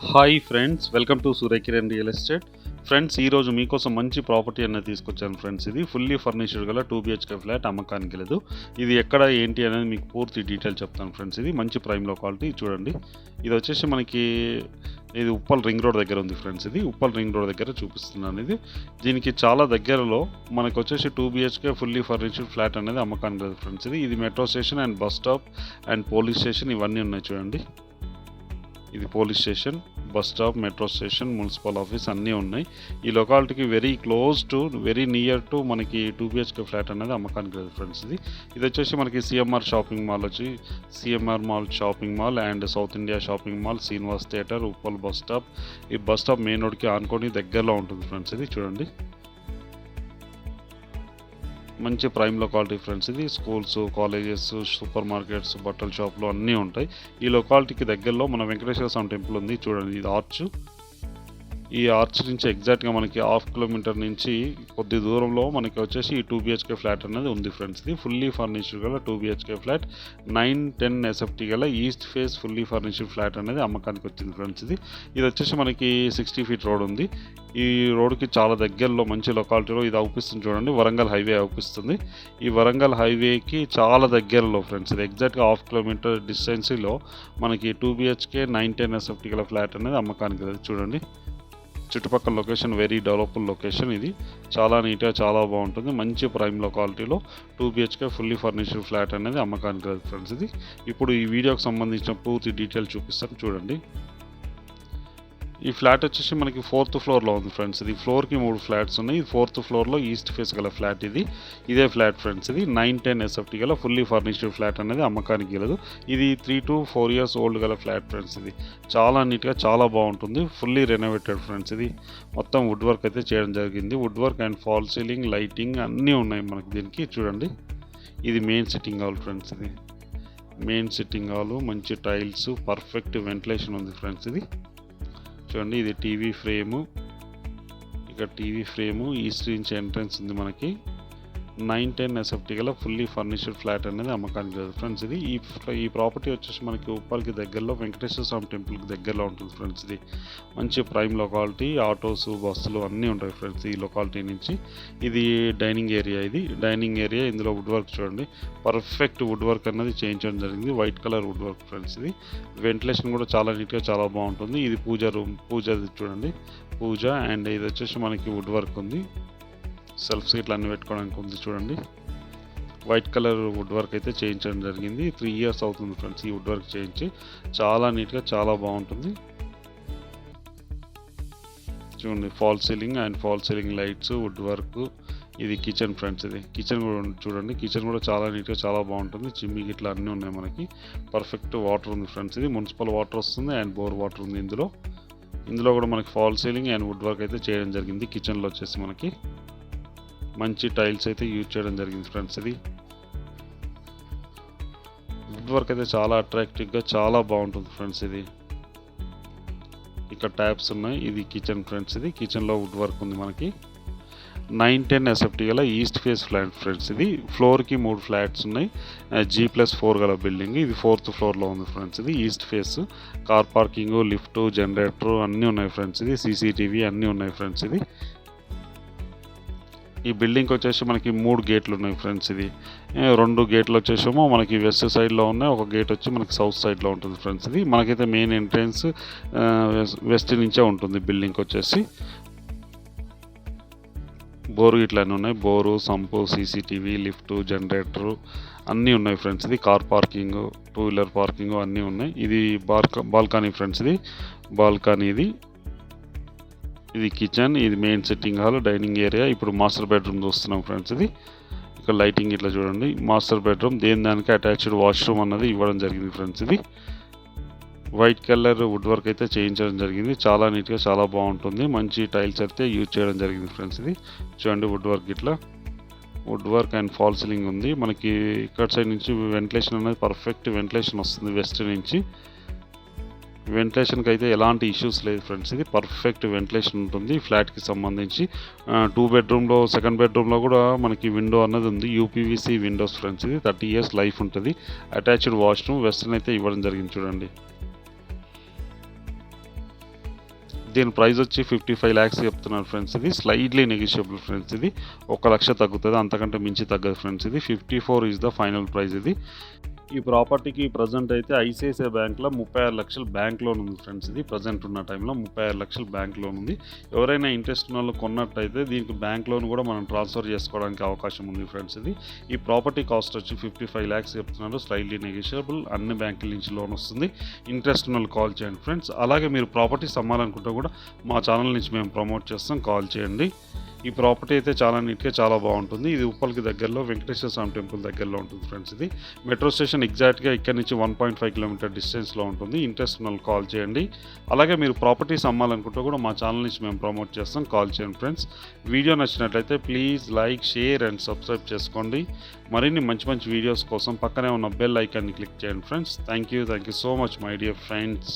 Hi friends, welcome to Surya Kiran real estate. Friends, ఈరోజు మీకోసం మంచి ప్రాపర్టీ అనేది తీసుకొచ్చాను ఫ్రెండ్స్. ఇది ఫుల్లీ ఫర్నిష్డ్ గల 2 BHK ఫ్లాట్ అమ్మకానికి లేదు. ఇది ఎక్కడ ఏంటి అనేది మీకు పూర్తి డీటెయిల్ చెప్తాను ఫ్రెండ్స్. ఇది మంచి ప్రైమ్ క్వాలిటీ చూడండి. ఇది వచ్చేసి మనకి ఇది ఉప్పల్ రింగ్ రోడ్ దగ్గర ఉంది ఫ్రెండ్స్. ఇది ఉప్పల్ రింగ్ రోడ్ దగ్గర చూపిస్తున్నాను. ఇది దీనికి చాలా దగ్గరలో మనకు వచ్చేసి 2 BHK ఫుల్లీ ఫర్నిష్డ్ ఫ్లాట్ అనేది అమ్మకానికి లేదు ఫ్రెండ్స్. ఇది metro station and bus stop and police station ఇవన్నీ ఉన్నాయి చూడండి. ఇది police station, bus stop, metro station, municipal office అన్నీ ఉన్నాయి. ఈ లొకాలిటీకి very close to, very near to మనకి 2 BHK ఫ్లాట్ అనేది అమ్మకానికి లేదు ఫ్రెండ్స్. ఇది వచ్చేసి మనకి సిఎంఆర్ షాపింగ్ మాల్ వచ్చి CMR mall shopping mall and south India shopping mall, Srinivas theatre, Uppal bus stop. ఈ బస్ స్టాప్ మెయిన్ రోడ్కి ఆనుకొని దగ్గరలో ఉంటుంది ఫ్రెండ్స్. ఇది చూడండి, మంచి ప్రైమ్ లొకాలిటీ ఫ్రెండ్స్. ఇది స్కూల్స్, కాలేజెస్, సూపర్ మార్కెట్స్, బట్టల షాపులు అన్నీ ఉంటాయి. ఈ లొకాలిటీకి దగ్గరలో మన వెంకటేశ్వర స్వామి టెంపుల్ ఉంది చూడండి. ఇది ఆర్చ్. ఈ ఆర్చ్ నుంచి ఎగ్జాక్ట్గా మనకి 1/2 కిలోమీటర్ నుంచి కొద్ది దూరంలో మనకి వచ్చేసి ఈ 2 BHK ఫ్లాట్ అనేది ఉంది ఫ్రెండ్స్. ఇది ఫుల్లీ ఫర్నిష్డ్ గల 2 BHK ఫ్లాట్ 9-10 SFT గల east face fully furnished flat అనేది అమ్మకానికి వచ్చింది ఫ్రెండ్స్. ఇది వచ్చేసి మనకి 60 ఫీట్ రోడ్ ఉంది. ఈ రోడ్కి చాలా దగ్గరలో మంచి లొకాలిటీలో ఇది అవుపిస్తుంది చూడండి. వరంగల్ హైవే అవుపిస్తుంది. ఈ వరంగల్ హైవేకి చాలా దగ్గరలో ఫ్రెండ్స్. ఇది ఎగ్జాక్ట్గా 1/2 కిలోమీటర్ డిస్టెన్స్లో మనకి 2 BHK 9-10 SFT గల ఫ్లాట్ అనేది అమ్మకానికి చూడండి. చుట్టుపక్కల లొకేషన్ వెరీ డెవలప్డ్ లొకేషన్. ఇది చాలా నీట్గా చాలా బాగుంటుంది. మంచి ప్రైమ్ లొకాలిటీలో 2 BHK ఫుల్లీ ఫర్నిష్డ్ ఫ్లాట్ అనేది అమ్మకానికి లేదు ఫ్రెండ్స్. ఇప్పుడు ఈ వీడియోకి సంబంధించిన పూర్తి డీటెయిల్ చూపిస్తాను చూడండి. ఈ ఫ్లాట్ వచ్చేసి మనకి 4th ఫ్లోర్లో ఉంది ఫ్రెండ్స్. ఇది ఫ్లోర్కి 3 ఫ్లాట్స్ ఉన్నాయి. ఇది 4th ఫ్లోర్లో ఈస్ట్ ఫేస్ గల ఫ్లాట్. ఇదే ఫ్లాట్ ఫ్రెండ్స్. ఇది 9-10 SFT గల ఫుల్లీ ఫర్నిష్డ్ ఫ్లాట్ అనేది అమ్మకానికి లేదు. ఇది 3 to 4 years ఓల్డ్ గల ఫ్లాట్ ఫ్రెండ్స్. ఇది చాలా నీట్గా చాలా బాగుంటుంది. Fully renovated friends. ఇది మొత్తం వుడ్ వర్క్ అయితే చేయడం జరిగింది. Wood work and fall ceiling, lighting అన్నీ ఉన్నాయి మనకి దీనికి చూడండి. ఇది మెయిన్ సిట్టింగ్ హాల్ ఫ్రెండ్స్. ఇది మెయిన్ సిట్టింగ్ హాల్, మంచి టైల్స్, పర్ఫెక్ట్ వెంటిలేషన్ ఉంది ఫ్రెండ్స్. ఇది చూడండి. ఇది టీవీ ఫ్రేము, ఇక టీవీ ఫ్రేము, ఈస్ట్ నుంచి ఎంట్రన్స్ ఉంది మనకి. 9-10 SFT గల ఫుల్లీ ఫర్నిష్డ్ ఫ్లాట్ అనేది అమ్మకానికి లేదు ఫ్రెండ్స్. ఈ ప్రాపర్టీ వచ్చేసి మనకి ఉప్పల్కి దగ్గరలో వెంకటేశ్వర స్వామి టెంపుల్కి దగ్గరలో ఉంటుంది ఫ్రెండ్స్. ఇది మంచి ప్రైమ్ లొకాలిటీ. ఆటోస్, బస్సులు అన్నీ ఉంటాయి ఫ్రెండ్స్ ఈ లొకాలిటీ నుంచి. ఇది డైనింగ్ ఏరియా. ఇది డైనింగ్ ఏరియా. ఇందులో వుడ్ వర్క్ చూడండి, పర్ఫెక్ట్ వుడ్ వర్క్ అనేది చేయించడం జరిగింది. White colour wood work friends. ఇది వెంటిలేషన్ కూడా చాలా నీట్గా చాలా బాగుంటుంది. ఇది పూజ రూమ్, పూజ చూడండి, పూజ. అండ్ ఇది వచ్చేసి మనకి వుడ్ వర్క్ ఉంది. సెల్ఫ్స్ ఇట్లా అన్ని పెట్టుకోవడానికి ఉంది చూడండి. వైట్ కలర్ వుడ్ వర్క్ అయితే చేయించడం జరిగింది. 3 years అవుతుంది ఫ్రెండ్స్ ఈ వుడ్ వర్క్ చేయించి. చాలా నీట్గా చాలా బాగుంటుంది చూడండి. Fall ceiling and fall ceiling lights, wood work. ఇది కిచెన్ ఫ్రెండ్స్. ఇది కిచెన్ కూడా చూడండి. కిచెన్ కూడా చాలా నీట్గా చాలా బాగుంటుంది. చిమ్మి గిట్లా అన్నీ ఉన్నాయి మనకి. పర్ఫెక్ట్ వాటర్ ఉంది ఫ్రెండ్స్. ఇది మున్సిపల్ వాటర్ వస్తుంది అండ్ బోర్ వాటర్ ఉంది ఇందులో కూడా మనకి fall ceiling and would work అయితే చేయడం జరిగింది. కిచెన్లో వచ్చేసి మనకి మంచి టైల్స్ అయితే యూజ్ చేయడం జరిగింది ఫ్రెండ్స్. ఇది వుడ్ వర్క్ అయితే చాలా అట్రాక్టివ్గా చాలా బాగుంటుంది ఫ్రెండ్స్. ఇది ఇక్కడ ట్యాప్స్ ఉన్నాయి. ఇది కిచెన్ ఫ్రెండ్స్. ఇది కిచెన్లో వుడ్ వర్క్ ఉంది మనకి. 9-10 SFT గల ఈస్ట్ ఫేస్ ఫ్లాట్ ఫ్రెండ్స్. ఇది ఫ్లోర్కి 3 ఫ్లాట్స్ ఉన్నాయి. G+4 గల బిల్డింగ్. ఇది 4th ఫ్లోర్లో ఉంది ఫ్రెండ్స్. ఇది east face. Car parking, lift, generator అన్నీ ఉన్నాయి ఫ్రెండ్స్. ఇది CCTV అన్నీ ఉన్నాయి ఫ్రెండ్స్. ఈ బిల్డింగ్కి వచ్చేసి మనకి 3 గేట్లు ఉన్నాయి ఫ్రెండ్స్. 2 గేట్లు వచ్చేసేమో మనకి వెస్ట్ సైడ్లో ఉన్నాయి. ఒక గేట్ వచ్చి మనకి సౌత్ సైడ్లో ఉంటుంది ఫ్రెండ్స్. మనకైతే మెయిన్ ఎంట్రన్స్ వెస్ట్ నుంచే ఉంటుంది బిల్డింగ్కి వచ్చేసి. బోరు ఇట్లా అన్నీ ఉన్నాయి. Bore, sump, CCTV, lift, generator అన్నీ ఉన్నాయి friends. Car parking, 2 wheeler parking అన్నీ ఉన్నాయి. ఇది బాల్కనీ ఫ్రెండ్స్. బాల్కనీ. ఇది కిచెన్. ఇది main sitting hall, dining area. ఇప్పుడు మాస్టర్ బెడ్రూమ్ చూస్తున్నాం ఫ్రెండ్స్. ఇక్కడ లైటింగ్ ఇట్లా చూడండి. మాస్టర్ బెడ్రూమ్ దానికి అటాచ్డ్ వాష్రూమ్ అన్నది ఇవ్వడం జరిగింది friends. White colour wood work అయితే చేయించడం జరిగింది. చాలా నీట్గా చాలా బాగుంటుంది. మంచి టైల్స్ అయితే యూజ్ చేయడం జరిగింది ఫ్రెండ్స్. చూడండి వుడ్ వర్క్ ఇట్లా wood work and fall ceiling ఉంది మనకి. ఇక్కడ సైడ్ నుంచి వెంటిలేషన్ అనేది పర్ఫెక్ట్ వెంటిలేషన్ వస్తుంది వెస్ట్ నుంచి. వెంటిలేషన్కి అయితే ఎలాంటి ఇష్యూస్ లేదు ఫ్రెండ్స్. పర్ఫెక్ట్ వెంటిలేషన్ ఉంటుంది ఫ్లాట్కి సంబంధించి. 2 బెడ్రూమ్లో, సెకండ్ బెడ్రూమ్లో కూడా మనకి విండో అన్నది ఉంది. UPVC Windows friends. 30 years life ఉంటుంది. అటాచ్డ్ వాష్రూమ్ వెస్టర్న్ అయితే ఇవ్వడం జరిగింది చూడండి. దీని ప్రైస్ వచ్చి 55 lakhs చెప్తున్నారు ఫ్రెండ్స్. ఇది స్లైడ్లీ నెగిషియబుల్ ఫ్రెండ్స్. ఇది 1 లక్ష తగ్గుతుంది, అంతకంటే మించి తగ్గదు ఫ్రెండ్స్. ఇది 54 ఈజ్ ద ఫైనల్ ప్రైస్. ఇది ఈ ప్రాపర్టీకి ప్రజెంట్ అయితే ఐసిఐసిఐ బ్యాంక్లో 36 లక్షలు బ్యాంక్ లోన్ ఉంది ఫ్రెండ్స్. ఇది ప్రజెంట్ ఉన్న టైంలో 36 లక్షలు బ్యాంక్ లోన్ ఉంది. ఎవరైనా ఇంట్రెస్ట్ ఉన్న వాళ్ళు కొన్నట్టయితే దీనికి బ్యాంక్ లోన్ కూడా మనం ట్రాన్స్ఫర్ చేసుకోవడానికి అవకాశం ఉంది ఫ్రెండ్స్. ఇది ఈ ప్రాపర్టీ కాస్ట్ వచ్చి 55 lakhs చెప్తున్నారు, స్లైడ్లీ నెగిషియబుల్, అన్ని బ్యాంకుల నుంచి లోన్ వస్తుంది. ఇంట్రెస్ట్ ఉన్న వాళ్ళు కాల్ చేయండి ఫ్రెండ్స్. అలాగే మీరు ప్రాపర్టీస్ అమ్మాలనుకుంటే కూడా మా ఛానల్ నుంచి మేము ప్రమోట్ చేస్తాం, కాల్ చేయండి. ఈ ప్రాపర్టీ అయితే చాలా నీట్గా చాలా బాగుంటుంది. ఇది ఉప్పల్కి దగ్గరలో వెంకటేశ్వర స్వామి టెంపుల్ దగ్గరలో ఉంటుంది ఫ్రెండ్స్. ఇది మెట్రో స్టేషన్ ఎగ్జాక్ట్గా ఇక్కడ నుంచి 1.5 కిలోమీటర్ డిస్టెన్స్లో ఉంటుంది. ఇంట్రెస్ట్ ఉన్న వాళ్ళు కాల్ చేయండి. అలాగే మీరు ప్రాపర్టీస్ అమ్మాలనుకుంటే కూడా మా ఛానల్ నుంచి మేము ప్రమోట్ చేస్తాం, కాల్ చేయండి ఫ్రెండ్స్. వీడియో నచ్చినట్లయితే please like, share and subscribe చేసుకోండి. మరిన్ని మంచి మంచి వీడియోస్ కోసం పక్కనే ఉన్న బెల్ ఐకాన్ని క్లిక్ చేయండి friends. Thank you so much my dear friends.